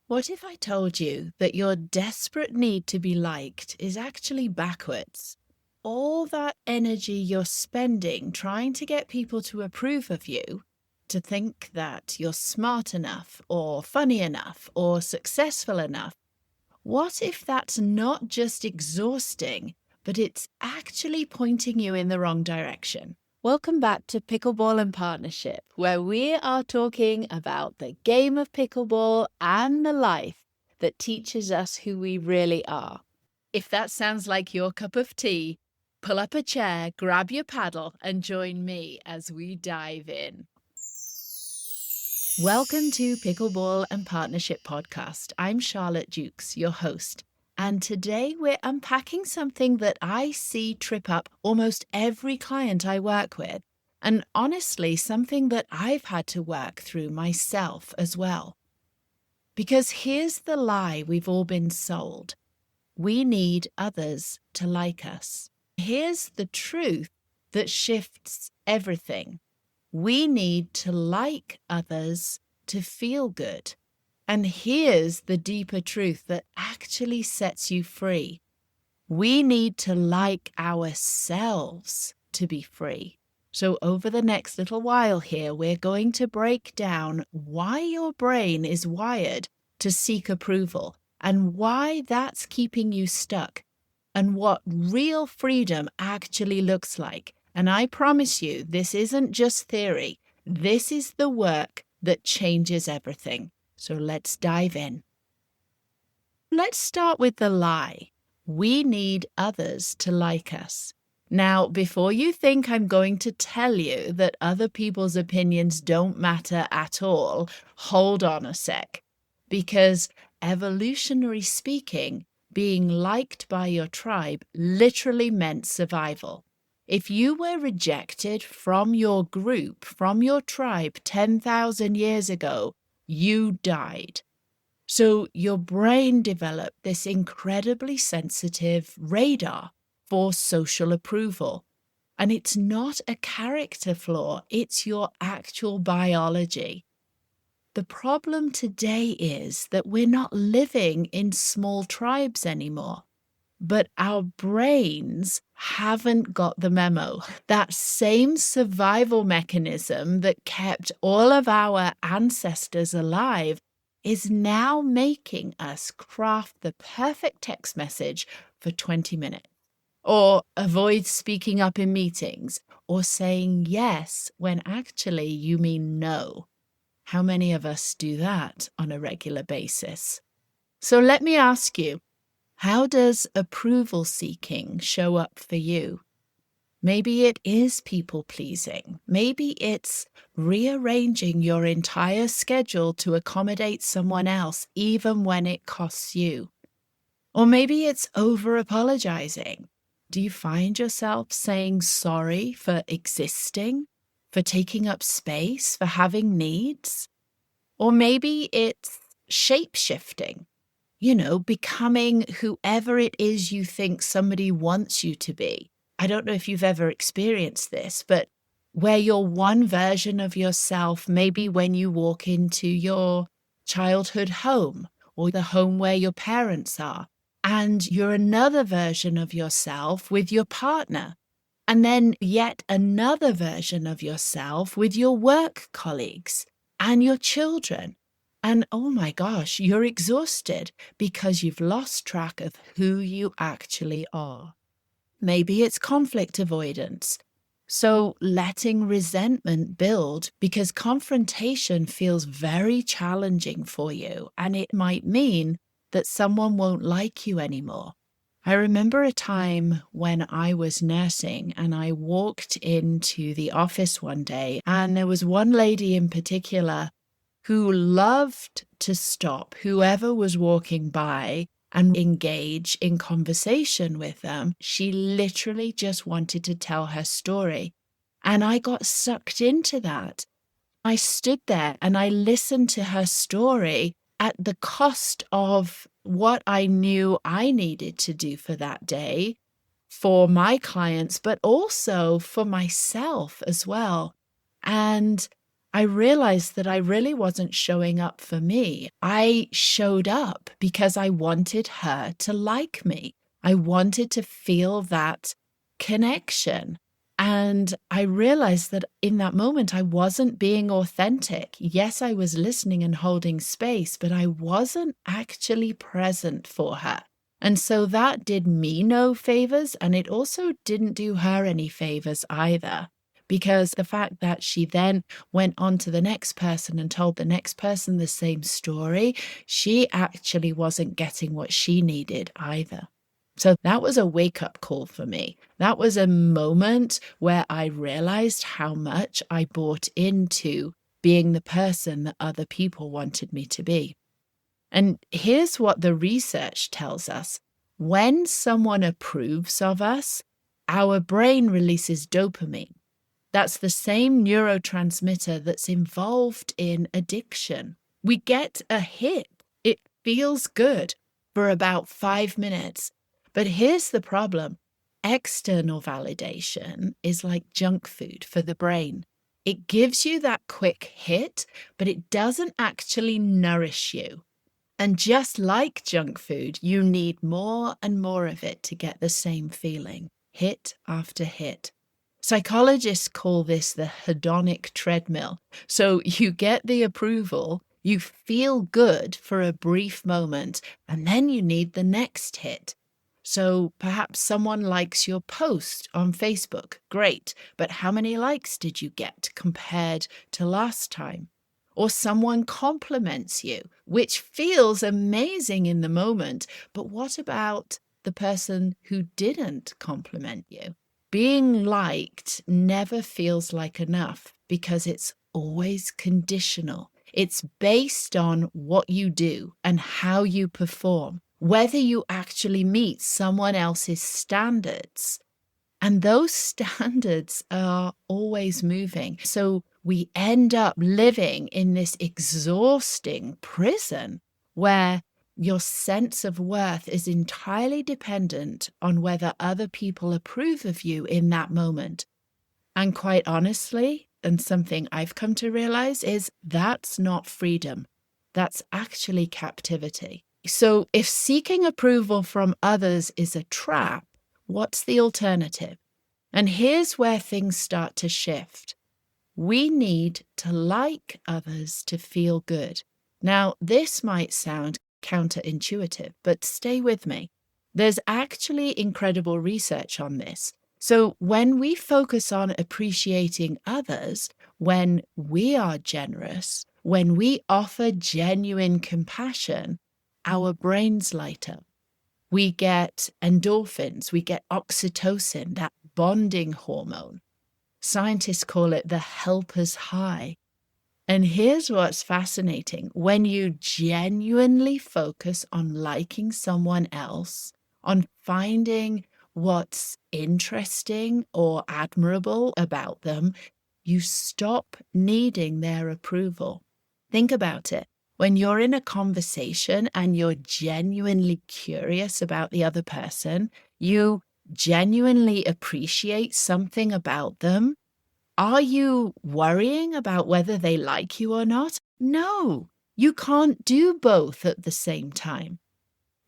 What if I told you that your desperate need to be liked is actually backwards? All that energy you're spending trying to get people to approve of you, to think that you're smart enough or funny enough or successful enough, what if that's not just exhausting, but it's actually pointing you in the wrong direction? Welcome back to Pickleball and Partnership, where we are talking about the game of pickleball and the life that teaches us who we really are. If that sounds like your cup of tea, pull up a chair, grab your paddle, and join me as we dive in. Welcome to Pickleball and Partnership Podcast. I'm Charlotte Jukes, your host. And today we're unpacking something that I see trip up almost every client I work with. And honestly, something that I've had to work through myself as well. Because here's the lie we've all been sold. We need others to like us. Here's the truth that shifts everything. We need to like others to feel good. And here's the deeper truth that actually sets you free. We need to like ourselves to be free. So over the next little while here, we're going to break down why your brain is wired to seek approval and why that's keeping you stuck and what real freedom actually looks like. And I promise you, this isn't just theory. This is the work that changes everything. So let's dive in. Let's start with the lie. We need others to like us. Now, before you think I'm going to tell you that other people's opinions don't matter at all, hold on a sec. Because evolutionary speaking, being liked by your tribe literally meant survival. If you were rejected from your group, from your tribe 10,000 years ago, you died. So your brain developed this incredibly sensitive radar for social approval. And it's not a character flaw, it's your actual biology. The problem today is that we're not living in small tribes anymore. But our brains haven't got the memo. That same survival mechanism that kept all of our ancestors alive is now making us craft the perfect text message for 20 minutes, or avoid speaking up in meetings, or saying yes when actually you mean no. How many of us do that on a regular basis? So let me ask you, how does approval seeking show up for you? Maybe it is people pleasing. Maybe it's rearranging your entire schedule to accommodate someone else, even when it costs you. Or maybe it's over apologizing. Do you find yourself saying sorry for existing, for taking up space, for having needs? Or maybe it's shape-shifting. Becoming whoever it is you think somebody wants you to be. I don't know if you've ever experienced this, but where you're one version of yourself, maybe when you walk into your childhood home or the home where your parents are, and you're another version of yourself with your partner, and then yet another version of yourself with your work colleagues and your children. And oh my gosh, you're exhausted because you've lost track of who you actually are. Maybe it's conflict avoidance. So letting resentment build because confrontation feels very challenging for you, and it might mean that someone won't like you anymore. I remember a time when I was nursing and I walked into the office one day, and there was one lady in particular who loved to stop whoever was walking by and engage in conversation with them. She literally just wanted to tell her story. And I got sucked into that. I stood there and I listened to her story at the cost of what I knew I needed to do for that day, for my clients, but also for myself as well. And I realized that I really wasn't showing up for me. I showed up because I wanted her to like me. I wanted to feel that connection. And I realized that in that moment, I wasn't being authentic. Yes, I was listening and holding space, but I wasn't actually present for her. And so that did me no favors, and it also didn't do her any favors either. Because the fact that she then went on to the next person and told the next person the same story, she actually wasn't getting what she needed either. So that was a wake-up call for me. That was a moment where I realized how much I bought into being the person that other people wanted me to be. And here's what the research tells us. When someone approves of us, our brain releases dopamine. That's the same neurotransmitter that's involved in addiction. We get a hit. It feels good for about 5 minutes. But here's the problem. External validation is like junk food for the brain. It gives you that quick hit, but it doesn't actually nourish you. And just like junk food, you need more and more of it to get the same feeling, hit after hit. Psychologists call this the hedonic treadmill. So you get the approval, you feel good for a brief moment, and then you need the next hit. So perhaps someone likes your post on Facebook. Great. But how many likes did you get compared to last time? Or someone compliments you, which feels amazing in the moment. But what about the person who didn't compliment you? Being liked never feels like enough because it's always conditional. It's based on what you do and how you perform, whether you actually meet someone else's standards. And those standards are always moving. So we end up living in this exhausting prison where your sense of worth is entirely dependent on whether other people approve of you in that moment. And quite honestly, and something I've come to realize is that's not freedom. That's actually captivity. So if seeking approval from others is a trap, what's the alternative? And here's where things start to shift. We need to like others to feel good. Now, this might sound counterintuitive, but stay with me. There's actually incredible research on this. So when we focus on appreciating others, when we are generous, when we offer genuine compassion, our brains light up. We get endorphins, we get oxytocin, that bonding hormone. Scientists call it the helper's high. And here's what's fascinating. When you genuinely focus on liking someone else, on finding what's interesting or admirable about them, you stop needing their approval. Think about it. When you're in a conversation and you're genuinely curious about the other person, you genuinely appreciate something about them, are you worrying about whether they like you or not? No, you can't do both at the same time.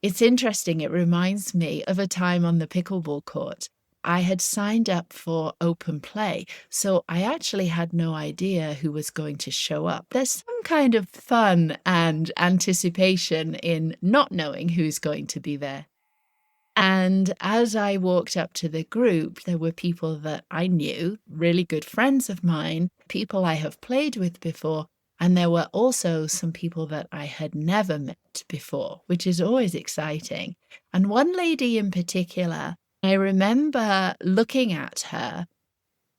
It's interesting. It reminds me of a time on the pickleball court. I had signed up for open play, so I actually had no idea who was going to show up. There's some kind of fun and anticipation in not knowing who's going to be there. And as I walked up to the group, there were people that I knew, really good friends of mine, people I have played with before, and there were also some people that I had never met before, which is always exciting. And one lady in particular, I remember looking at her,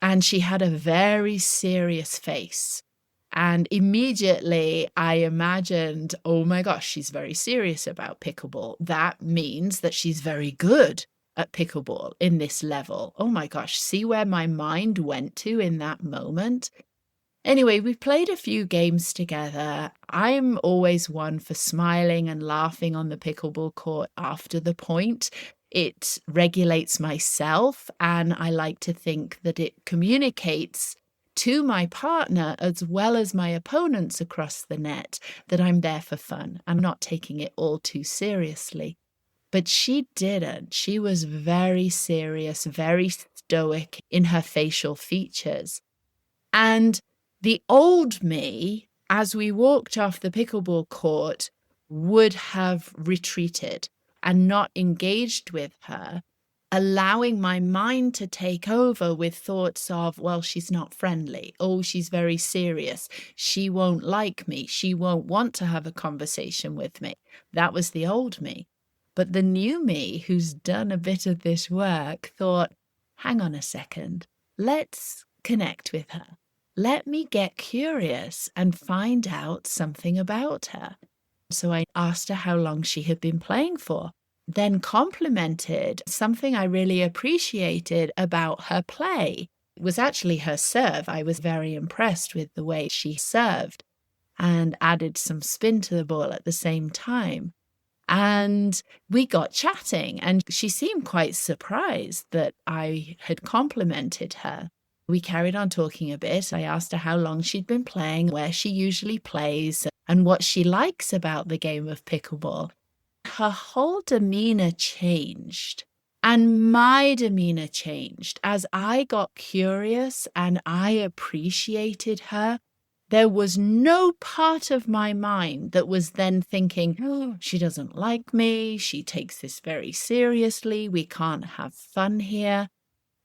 and she had a very serious face. And immediately I imagined, oh my gosh, she's very serious about pickleball. That means that she's very good at pickleball in this level. Oh my gosh, see where my mind went to in that moment? Anyway, we played a few games together. I'm always one for smiling and laughing on the pickleball court after the point. It regulates myself, and I like to think that it communicates to my partner as well as my opponents across the net that I'm there for fun. I'm not taking it all too seriously. But she didn't. She was very serious, very stoic in her facial features. And the old me, as we walked off the pickleball court, would have retreated and not engaged with her, allowing my mind to take over with thoughts of, well, she's not friendly. Oh, she's very serious. She won't like me. She won't want to have a conversation with me. That was the old me. But the new me, who's done a bit of this work, thought, hang on a second, let's connect with her. Let me get curious and find out something about her. So I asked her how long she had been playing for, then complimented something I really appreciated about her play. It was actually her serve. I was very impressed with the way she served and added some spin to the ball at the same time. And we got chatting, and she seemed quite surprised that I had complimented her. We carried on talking a bit. I asked her how long she'd been playing, where she usually plays, and what she likes about the game of pickleball. Her whole demeanor changed, and my demeanor changed as I got curious and I appreciated her. There was no part of my mind that was then thinking, oh, she doesn't like me. She takes this very seriously. We can't have fun here.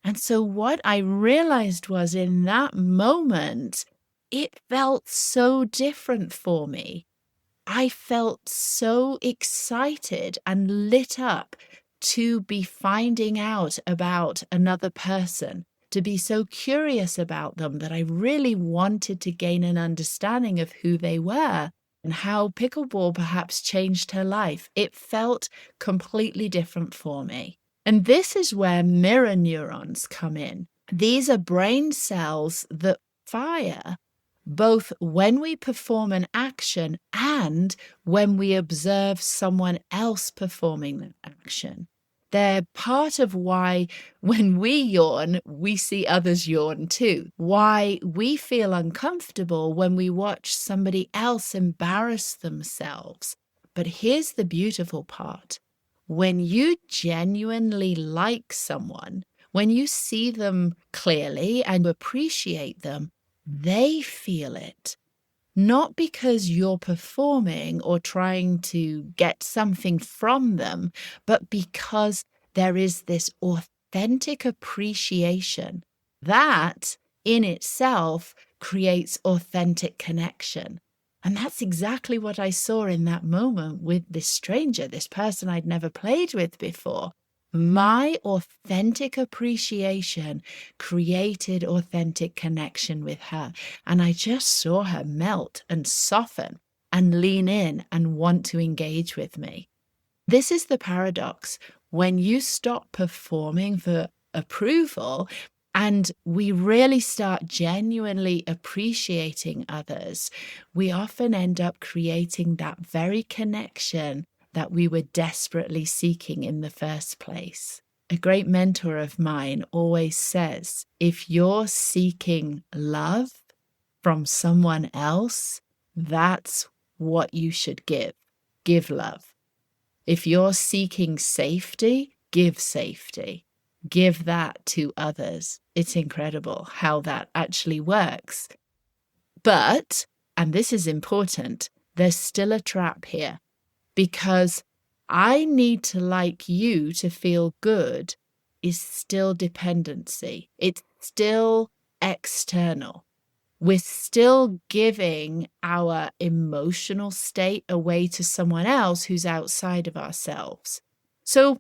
And so what I realized was in that moment, it felt so different for me. I felt so excited and lit up to be finding out about another person, to be so curious about them that I really wanted to gain an understanding of who they were and how pickleball perhaps changed her life. It felt completely different for me. And this is where mirror neurons come in. These are brain cells that fire both when we perform an action and when we observe someone else performing the action. They're part of why when we yawn, we see others yawn too. Why we feel uncomfortable when we watch somebody else embarrass themselves. But here's the beautiful part. When you genuinely like someone, when you see them clearly and appreciate them, they feel it. Not because you're performing or trying to get something from them, but because there is this authentic appreciation that in itself creates authentic connection. And that's exactly what I saw in that moment with this stranger, this person I'd never played with before. My authentic appreciation created authentic connection with her. And I just saw her melt and soften and lean in and want to engage with me. This is the paradox. When you stop performing for approval and we really start genuinely appreciating others, we often end up creating that very connection that we were desperately seeking in the first place. A great mentor of mine always says, if you're seeking love from someone else, that's what you should give. Give love. If you're seeking safety, give safety. Give that to others. It's incredible how that actually works. But, and this is important, there's still a trap here. Because I need to like you to feel good is still dependency. It's still external. We're still giving our emotional state away to someone else who's outside of ourselves. So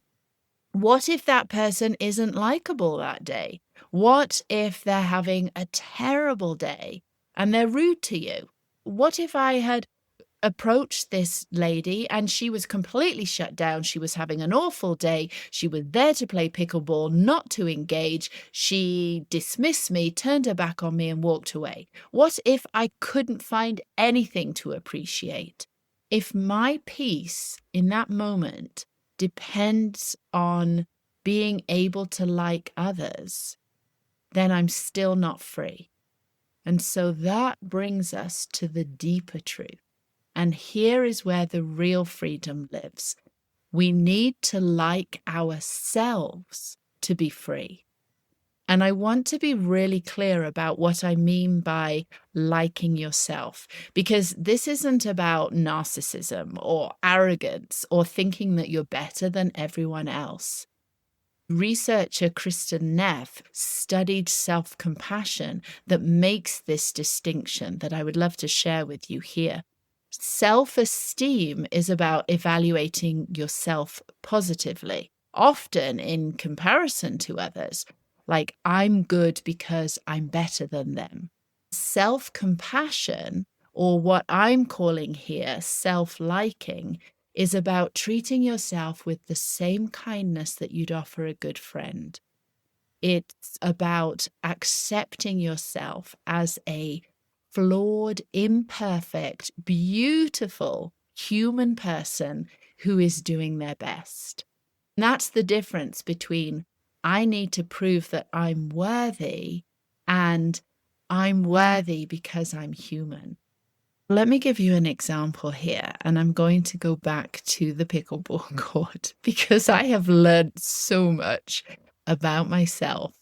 what if that person isn't likable that day? What if they're having a terrible day and they're rude to you? What if I had approached this lady and she was completely shut down? She was having an awful day. She was there to play pickleball, not to engage. She dismissed me, turned her back on me and walked away. What if I couldn't find anything to appreciate? If my peace in that moment depends on being able to like others, then I'm still not free. And so that brings us to the deeper truth. And here is where the real freedom lives. We need to like ourselves to be free. And I want to be really clear about what I mean by liking yourself, because this isn't about narcissism or arrogance or thinking that you're better than everyone else. Researcher Kristen Neff studied self-compassion that makes this distinction that I would love to share with you here. Self-esteem is about evaluating yourself positively, often in comparison to others, like I'm good because I'm better than them. Self-compassion, or what I'm calling here self-liking, is about treating yourself with the same kindness that you'd offer a good friend. It's about accepting yourself as a flawed, imperfect, beautiful human person who is doing their best. And that's the difference between I need to prove that I'm worthy and I'm worthy because I'm human. Let me give you an example here, and I'm going to go back to the pickleball court because I have learned so much about myself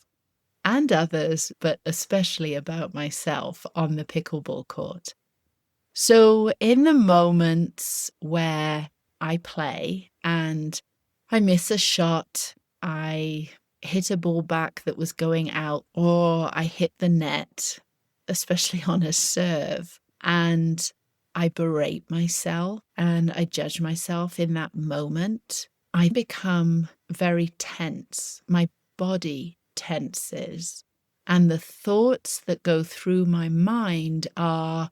and others, but especially about myself on the pickleball court. So in the moments where I play and I miss a shot, I hit a ball back that was going out, or I hit the net, especially on a serve, and I berate myself and I judge myself in that moment, I become very tense. My body tenses. And the thoughts that go through my mind are,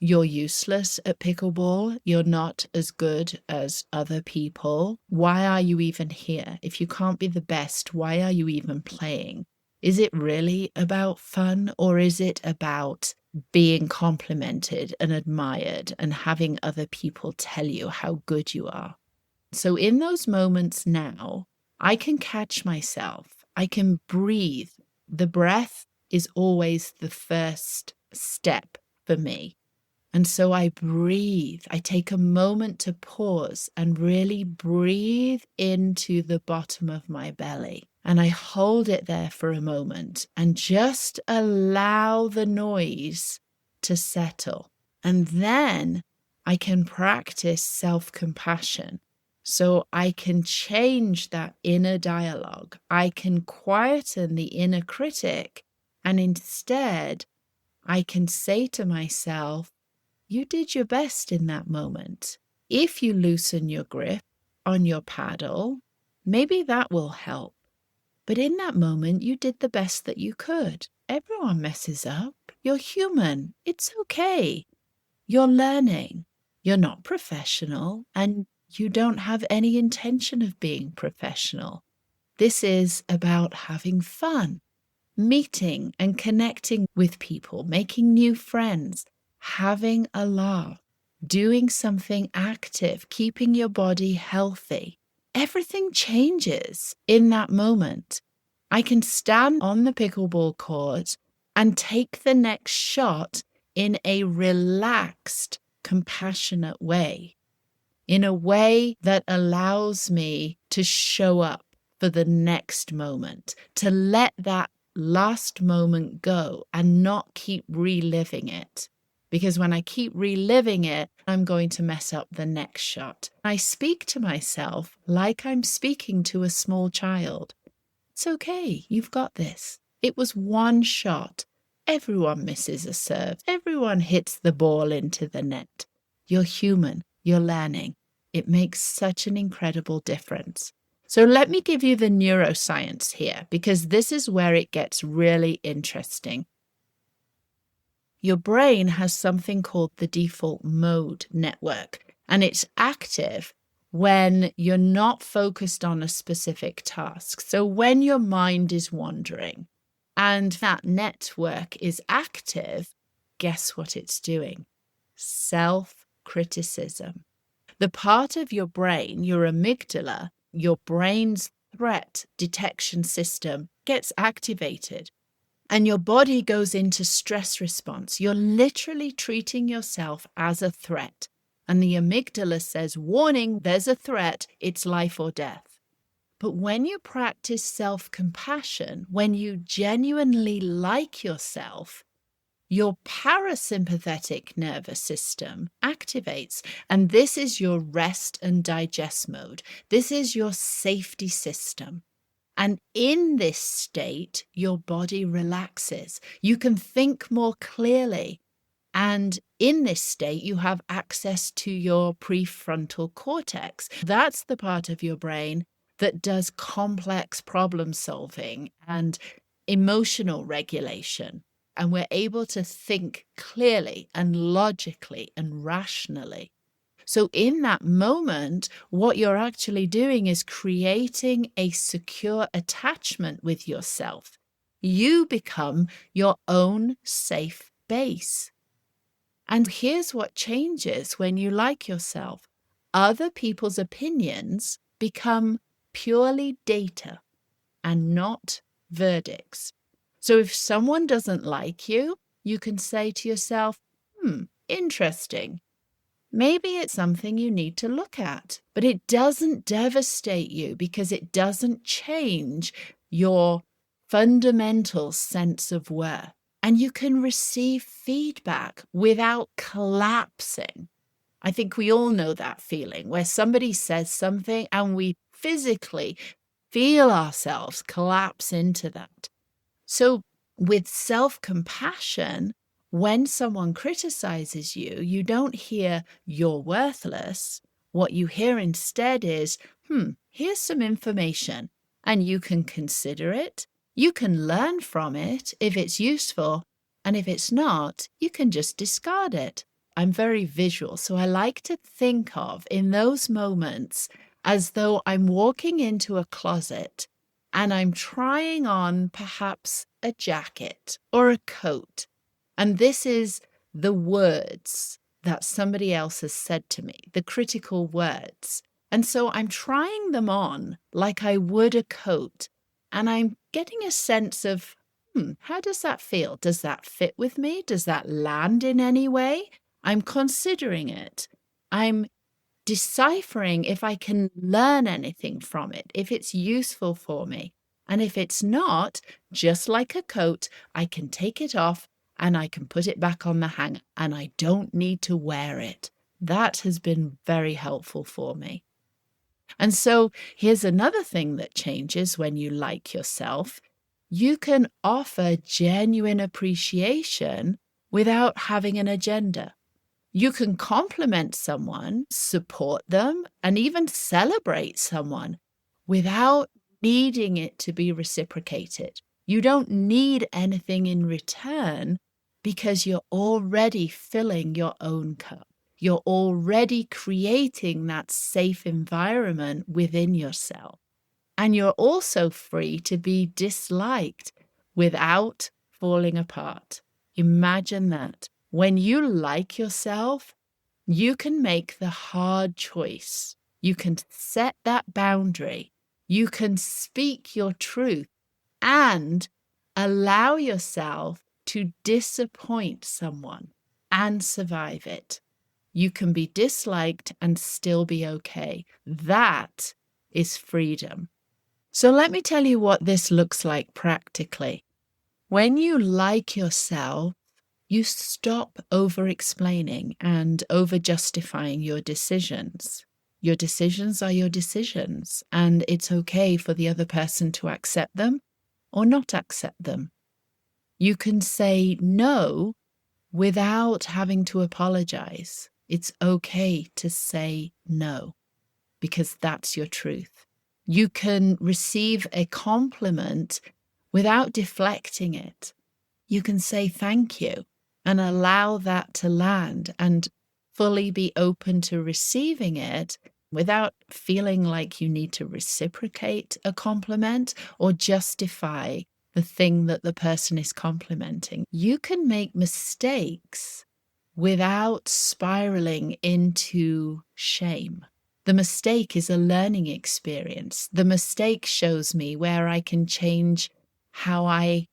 you're useless at pickleball. You're not as good as other people. Why are you even here? If you can't be the best, why are you even playing? Is it really about fun, or is it about being complimented and admired and having other people tell you how good you are? So in those moments now, I can catch myself. I can breathe. The breath is always the first step for me. And so I breathe. I take a moment to pause and really breathe into the bottom of my belly. And I hold it there for a moment and just allow the noise to settle. And then I can practice self-compassion. So I can change that inner dialogue. I can quieten the inner critic. And instead, I can say to myself, you did your best in that moment. If you loosen your grip on your paddle, maybe that will help. But in that moment, you did the best that you could. Everyone messes up. You're human. It's okay. You're learning. You're not professional, and you don't have any intention of being professional. This is about having fun, meeting and connecting with people, making new friends, having a laugh, doing something active, keeping your body healthy. Everything changes in that moment. I can stand on the pickleball court and take the next shot in a relaxed, compassionate way, in a way that allows me to show up for the next moment, to let that last moment go and not keep reliving it. Because when I keep reliving it, I'm going to mess up the next shot. I speak to myself like I'm speaking to a small child. It's okay, you've got this. It was one shot. Everyone misses a serve. Everyone hits the ball into the net. You're human. You're learning. It makes such an incredible difference. So let me give you the neuroscience here, because this is where it gets really interesting. Your brain has something called the default mode network, and it's active when you're not focused on a specific task. So when your mind is wandering and that network is active, guess what it's doing? Self-criticism. The part of your brain, your amygdala, your brain's threat detection system, gets activated. and your body goes into stress response. You're literally treating yourself as a threat. And the amygdala says, warning, there's a threat, it's life or death. But when you practice self-compassion, when you genuinely like yourself, your parasympathetic nervous system activates. And this is your rest and digest mode. This is your safety system. And in this state, your body relaxes. You can think more clearly. And in this state, you have access to your prefrontal cortex. That's the part of your brain that does complex problem solving and emotional regulation. And we're able to think clearly and logically and rationally. So in that moment, what you're actually doing is creating a secure attachment with yourself. You become your own safe base. And here's what changes when you like yourself. Other people's opinions become purely data and not verdicts. So if someone doesn't like you, you can say to yourself, interesting. Maybe it's something you need to look at, but it doesn't devastate you because it doesn't change your fundamental sense of worth. And you can receive feedback without collapsing. I think we all know that feeling where somebody says something and we physically feel ourselves collapse into that. So with self-compassion, when someone criticizes you, you don't hear you're worthless. What you hear instead is, here's some information, and you can consider it. You can learn from it if it's useful, and if it's not, you can just discard it. I'm very visual, so I like to think of in those moments as though I'm walking into a closet and I'm trying on perhaps a jacket or a coat. And this is the words that somebody else has said to me, the critical words. And so I'm trying them on like I would a coat. And I'm getting a sense of, how does that feel? Does that fit with me? Does that land in any way? I'm considering it. I'm deciphering if I can learn anything from it, if it's useful for me. And if it's not, just like a coat, I can take it off and I can put it back on the hanger and I don't need to wear it. That has been very helpful for me. And so here's another thing that changes when you like yourself. You can offer genuine appreciation without having an agenda. You can compliment someone, support them, and even celebrate someone without needing it to be reciprocated. You don't need anything in return because you're already filling your own cup. You're already creating that safe environment within yourself. And you're also free to be disliked without falling apart. Imagine that. When you like yourself, you can make the hard choice. You can set that boundary. You can speak your truth and allow yourself to disappoint someone and survive it. You can be disliked and still be okay. That is freedom. So let me tell you what this looks like practically. When you like yourself, you stop over-explaining and over-justifying your decisions. Your decisions are your decisions, and it's okay for the other person to accept them or not accept them. You can say no without having to apologize. It's okay to say no because that's your truth. You can receive a compliment without deflecting it. You can say thank you and allow that to land and fully be open to receiving it without feeling like you need to reciprocate a compliment or justify the thing that the person is complimenting. You can make mistakes without spiraling into shame. The mistake is a learning experience. The mistake shows me where I can change how I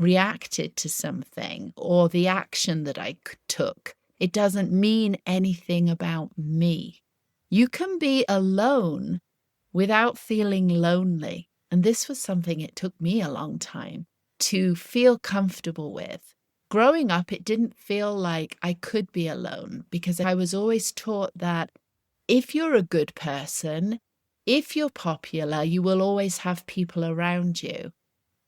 reacted to something or the action that I took, it doesn't mean anything about me. You can be alone without feeling lonely. And this was something it took me a long time to feel comfortable with. Growing up, it didn't feel like I could be alone because I was always taught that if you're a good person, if you're popular, you will always have people around you.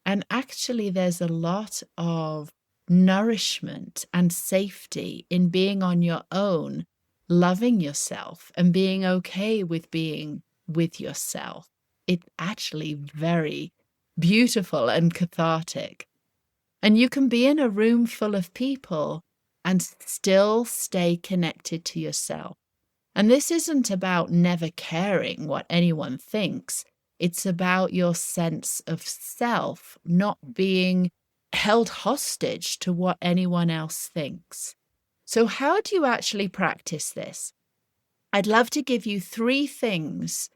And actually, there's a lot of nourishment and safety in being on your own, loving yourself and being okay with being with yourself. It's actually very beautiful and cathartic. And you can be in a room full of people and still stay connected to yourself. And this isn't about never caring what anyone thinks. It's about your sense of self not being held hostage to what anyone else thinks. So how do you actually practice this? I'd love to give you 3 things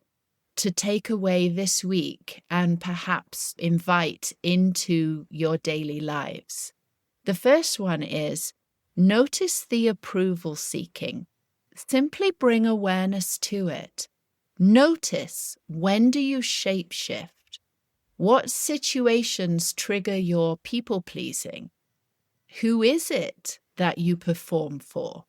to take away this week and perhaps invite into your daily lives. The first one is notice the approval seeking. Simply bring awareness to it. Notice, when do you shapeshift? What situations trigger your people pleasing? Who is it that you perform for?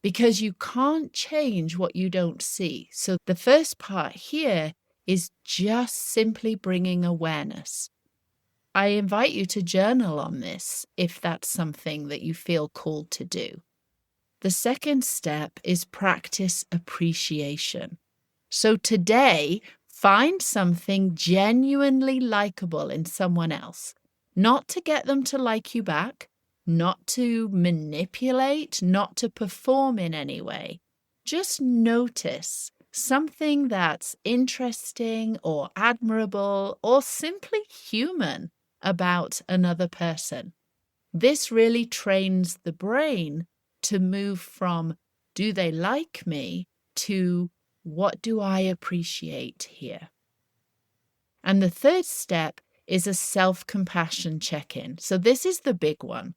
Because you can't change what you don't see. So the first part here is just simply bringing awareness. I invite you to journal on this if that's something that you feel called to do. The second step is practice appreciation. So today, find something genuinely likable in someone else, not to get them to like you back, not to manipulate, not to perform in any way. Just notice something that's interesting or admirable or simply human about another person. This really trains the brain to move from, do they like me, to what do I appreciate here? And the third step is a self-compassion check-in. So this is the big one.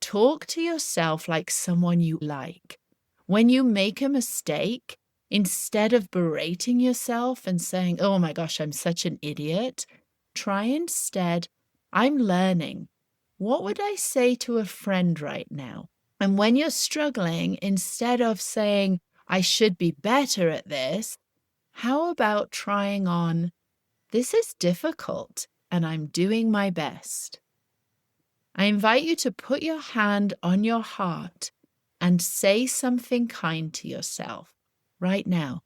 Talk to yourself like someone you like. When you make a mistake, instead of berating yourself and saying, oh my gosh, I'm such an idiot, try instead, I'm learning. What would I say to a friend right now? And when you're struggling, instead of saying, I should be better at this, how about trying on, this is difficult and I'm doing my best? I invite you to put your hand on your heart and say something kind to yourself right now.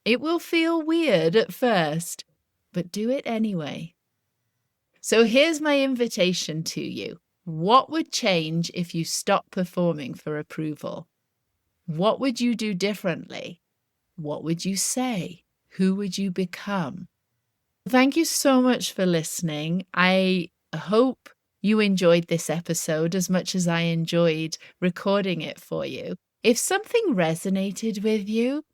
It will feel weird at first, but do it anyway. So here's my invitation to you. What would change if you stopped performing for approval? What would you do differently? What would you say? Who would you become? Thank you so much for listening. I hope you enjoyed this episode as much as I enjoyed recording it for you. If something resonated with you,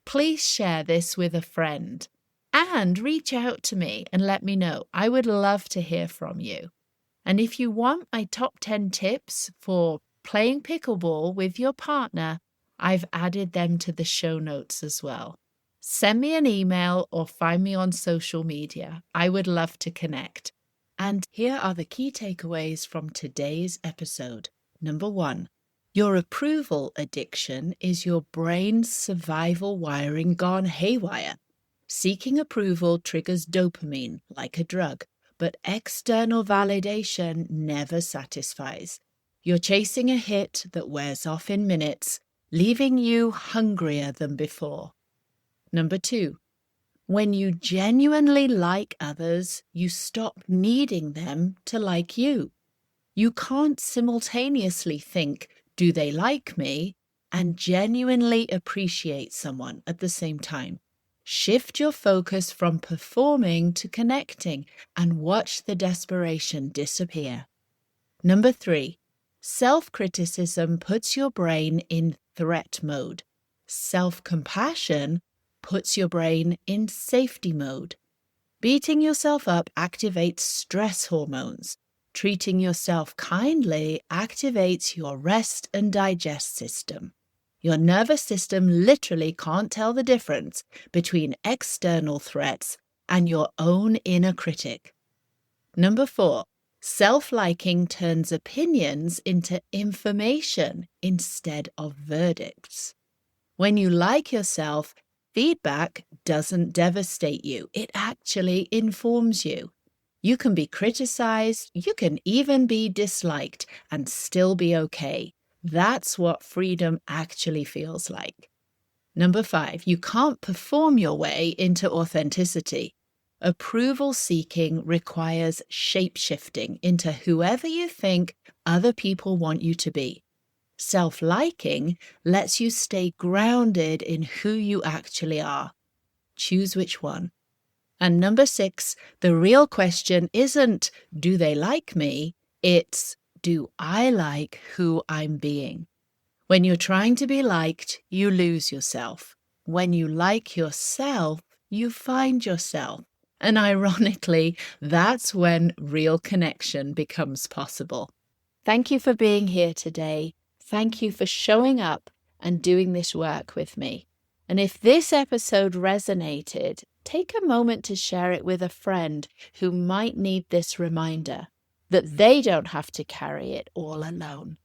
please share this with a friend and reach out to me and let me know. I would love to hear from you. And if you want my top 10 tips for playing pickleball with your partner, I've added them to the show notes as well. Send me an email or find me on social media. I would love to connect. And here are the key takeaways from today's episode. Number 1, your approval addiction is your brain's survival wiring gone haywire. Seeking approval triggers dopamine like a drug, but external validation never satisfies. You're chasing a hit that wears off in minutes, leaving you hungrier than before. Number 2, when you genuinely like others, you stop needing them to like you. You can't simultaneously think, do they like me, and genuinely appreciate someone at the same time. Shift your focus from performing to connecting and watch the desperation disappear. Number 3, self-criticism puts your brain in threat mode. Self-compassion puts your brain in safety mode. Beating yourself up activates stress hormones. Treating yourself kindly activates your rest and digest system. Your nervous system literally can't tell the difference between external threats and your own inner critic. Number 4, self-liking turns opinions into information instead of verdicts. When you like yourself, feedback doesn't devastate you. It actually informs you. You can be criticized, you can even be disliked and still be okay. That's what freedom actually feels like. Number 5, you can't perform your way into authenticity. Approval seeking requires shape-shifting into whoever you think other people want you to be. Self-liking lets you stay grounded in who you actually are. Choose which one. And number 6, the real question isn't, do they like me? It's, do I like who I'm being? When you're trying to be liked, you lose yourself. When you like yourself, you find yourself. And ironically, that's when real connection becomes possible. Thank you for being here today. Thank you for showing up and doing this work with me. And if this episode resonated, take a moment to share it with a friend who might need this reminder that they don't have to carry it all alone.